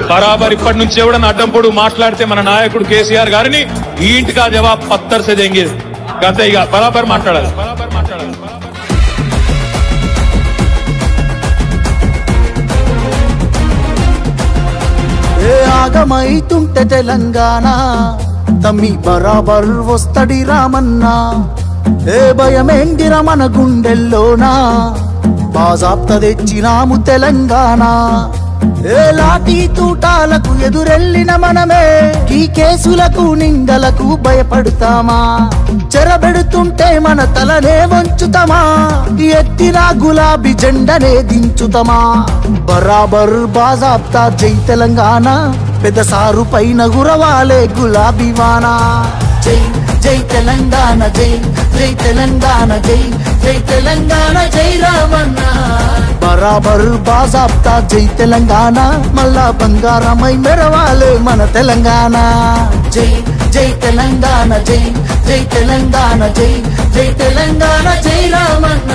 బరాబర్ ఇప్పటి నుంచి ఎవడన్నా అడ్డంపొడు మాట్లాడితే మన నాయకుడు కేసీఆర్ గారిని ఈ ఇంటికా జవాబ్ పత్తర్ సే దేంగే అంతే ఇక బరాబర్ మాట్లాడాలి. ఏ ఆగమైతుంటే తెలంగాణ తమ్మి బరాబర్ వస్తడి రామన్నా. ఏ భయమేంటిర మన గుండెల్లోనా బాజాప్త తెచ్చినాము తెలంగాణ. ఏ లాఠీ తూటాలకు ఎదురెళ్ళిన మనమే ఈ కేసులకు నిందలకు భయపడతామా? చెరబెడుతుంటే మన తలనే వంచుతామా? ఎత్తిన గులాబీ జెండనే దించుతామా? బరాబర్ బాజాప్తా జై తెలంగాణ, పెద్ద సారు పైన గురవాలే గులాబీ వానా. జై జై తెలంగాణ, జై జై తెలంగాణ, జై జై తెలంగాణ, జై రామన్న. బరాబర్ బాజాప్తా జై తెలంగాణ, మళ్ళా బంగారమై మెరవాలే మన తెలంగాణ. జై జై తెలంగాణ, జై జై తెలంగాణ, జై జై తెలంగాణ, జై రామన్న.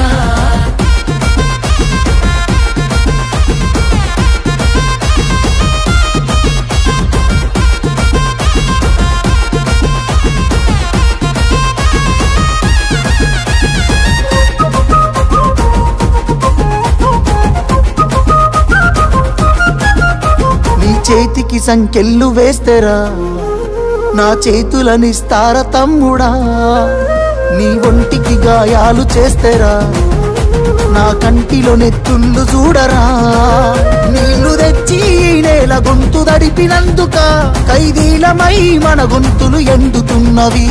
చేతికి సంకెళ్ళు వేస్తేరా నా చేతులనిస్తార తమ్ముడా. నీ ఒంటికి గాయాలు చేస్తేరా నా కంటిలో నెత్తుళ్ళు చూడరా. నీళ్లు తెచ్చి నేల గొంతు దడిపినందుక ఖైదీలమై మన గొంతులు ఎండుతున్నవి.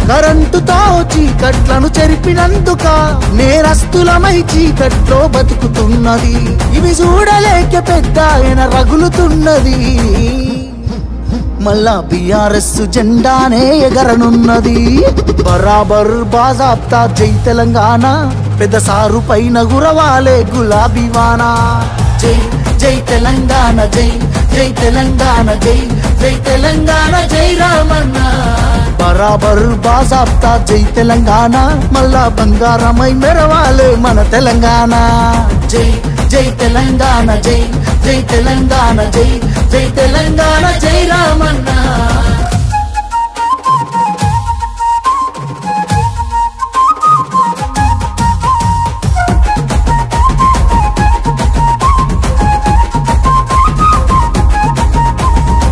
కరెంటుతో చీకట్లను చెరిపినందుక నేరస్తులమై చీకట్లో బతుకుతున్నది. ఇవి చూడలేక పెద్ద ఆయన రగులుతున్నది. మళ్ళా బీఆర్ఎస్ జెండానే ఎగరనున్నది. బరాబర్ బాజాప్తా జై తెలంగాణ, పెద్ద సారు పైన గురవాలే గులాబీ వానా. జై జై తెలంగాణ, జై జై తెలంగాణ, జై జై తెలంగాణ, జై రామన్న. బరాబర్ బాజాప్తా జై తెలంగాణ, మళ్ళా బంగారమై మెరవాలే మన తెలంగాణ. జై జై తెలంగాణ, జై జై తెలంగాణ, జై జై తెలంగాణ, జై రామన్న.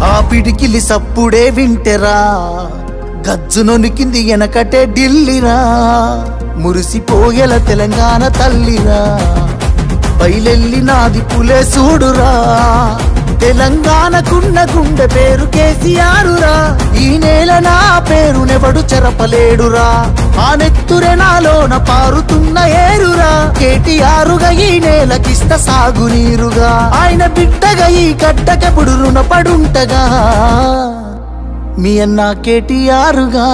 ఆ పిడికిలి సప్పుడే వింటెరా గజ్జునొనికింది వెనకటే ఢిల్లీరా. మురిసిపోయేల తెలంగాణ తల్లిరా, బయలెల్లినాది పులే చూడురా. తెలంగాణకున్న గుండె పేరు కేసీఆరురా. ఈ నేల నా పేరునెవడు చెరపలేడురా. ఆ నెత్తురె నాలోన పారుతున్న ఏరురా. కేటీఆరుగా ఈ నేలకిస్త సాగునీరుగా. ఆయన బిడ్డగా ఈ గడ్డకెప్పుడు రుణపడుంటగా మీ అన్న కేటీఆరుగా.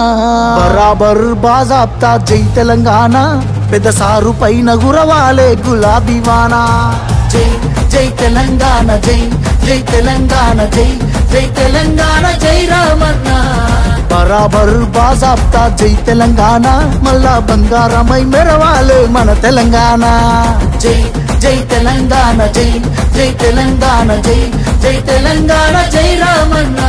బరాబర్ బాజాప్తా జై తెలంగాణ, పెద్ద సారు పైన గురవాలే గులాబీ వానా. జై జై తెలంగాణ, జై జై తెలంగాణ, జై జై తెలంగాణ, జై రామన్న. బరాబర్ బాజాప్తా జై తెలంగాణ, మళ్ళా బంగారమై మెరవాలే మన తెలంగాణ. జై జై తెలంగాణ, జై జై తెలంగాణ, జై జై తెలంగాణ, జై రామన్న.